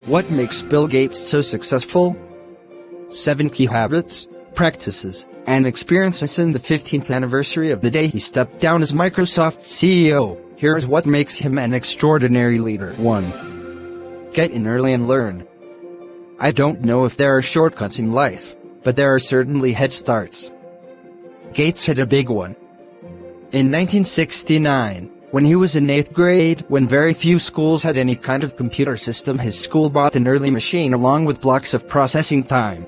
What makes Bill Gates so successful? 7 key habits, practices, and experiences in the 15th anniversary of the day he stepped down as Microsoft's CEO. Here's what makes him an extraordinary leader. 1. Get in early and learn. I don't know if there are shortcuts in life, but there are certainly head starts. Gates had a big one. In 1969, when he was in 8th grade, when very few schools had any kind of computer system, his school bought an early machine along with blocks of processing time.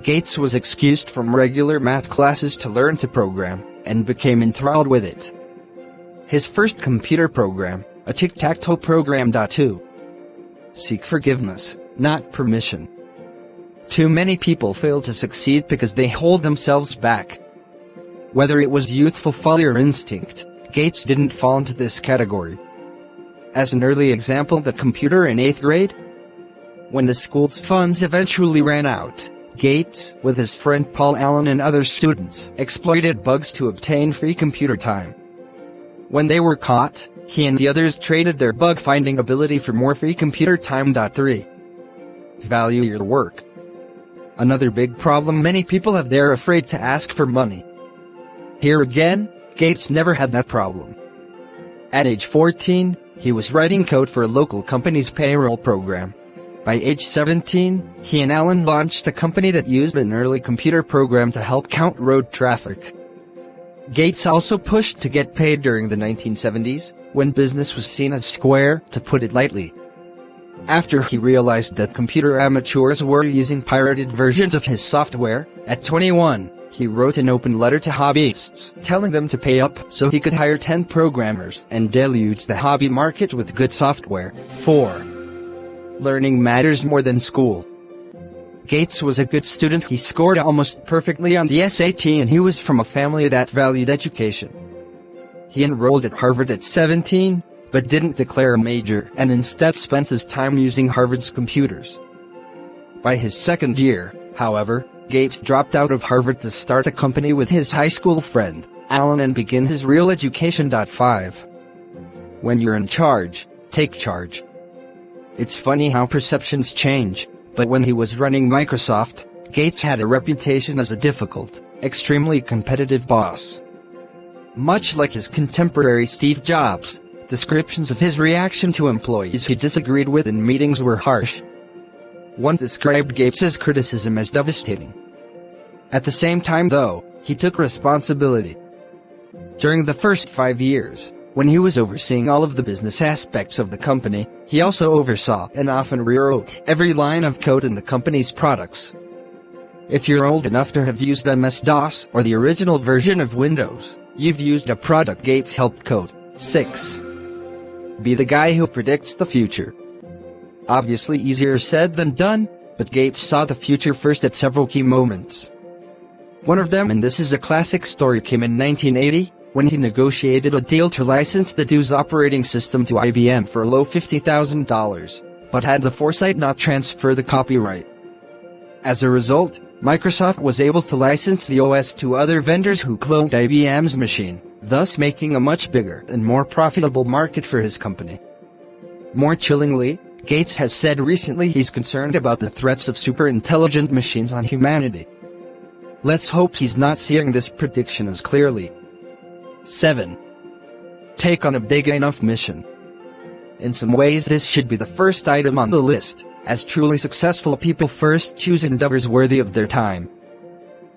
Gates was excused from regular math classes to learn to program, and became enthralled with it. His first computer program, a tic-tac-toe program. 2. Seek forgiveness, not permission. Too many people fail to succeed because they hold themselves back. Whether it was youthful folly or instinct, Gates didn't fall into this category. As an early example, the computer in 8th grade. When the school's funds eventually ran out, Gates, with his friend Paul Allen and other students, exploited bugs to obtain free computer time. When they were caught, he and the others traded their bug-finding ability for more free computer time. 3. Value your work. Another big problem many people have: they're afraid to ask for money. Here again, Gates never had that problem. At age 14, he was writing code for a local company's payroll program. By age 17, he and Allen launched a company that used an early computer program to help count road traffic. Gates also pushed to get paid during the 1970s, when business was seen as square, to put it lightly. After he realized that computer amateurs were using pirated versions of his software, at 21, he wrote an open letter to hobbyists, telling them to pay up so he could hire 10 programmers and deluge the hobby market with good software. 4. Learning matters more than school. Gates was a good student. He scored almost perfectly on the SAT, and he was from a family that valued education. He enrolled at Harvard at 17, but didn't declare a major, and instead spent his time using Harvard's computers. By his second year, however, Gates dropped out of Harvard to start a company with his high school friend, Allen, and begin his real education. 5. When you're in charge, take charge. It's funny how perceptions change, but when he was running Microsoft, Gates had a reputation as a difficult, extremely competitive boss. Much like his contemporary Steve Jobs, descriptions of his reaction to employees he disagreed with in meetings were harsh. One described Gates's criticism as devastating. At the same time, though, he took responsibility. During the first 5 years, when he was overseeing all of the business aspects of the company, he also oversaw and often rewrote every line of code in the company's products. If you're old enough to have used MS-DOS or the original version of Windows, you've used a product Gates helped code. 6. Be the guy who predicts the future. Obviously easier said than done, but Gates saw the future first at several key moments. One of them, and this is a classic story, came in 1980, when he negotiated a deal to license the DOS operating system to IBM for a low $50,000, but had the foresight not transfer the copyright. As a result, Microsoft was able to license the OS to other vendors who cloned IBM's machine, thus making a much bigger and more profitable market for his company. More chillingly, Gates has said recently he's concerned about the threats of super-intelligent machines on humanity. Let's hope he's not seeing this prediction as clearly. 7. Take on a big enough mission. In some ways this should be the first item on the list, as truly successful people first choose endeavors worthy of their time.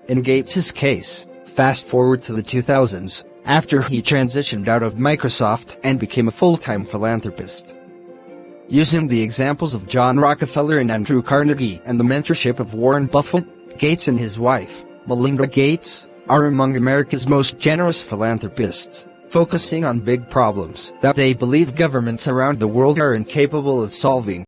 In Gates's case, fast forward to the 2000s, after he transitioned out of Microsoft and became a full-time philanthropist. Using the examples of John Rockefeller and Andrew Carnegie and the mentorship of Warren Buffett, Gates and his wife, Melinda Gates, are among America's most generous philanthropists, focusing on big problems that they believe governments around the world are incapable of solving.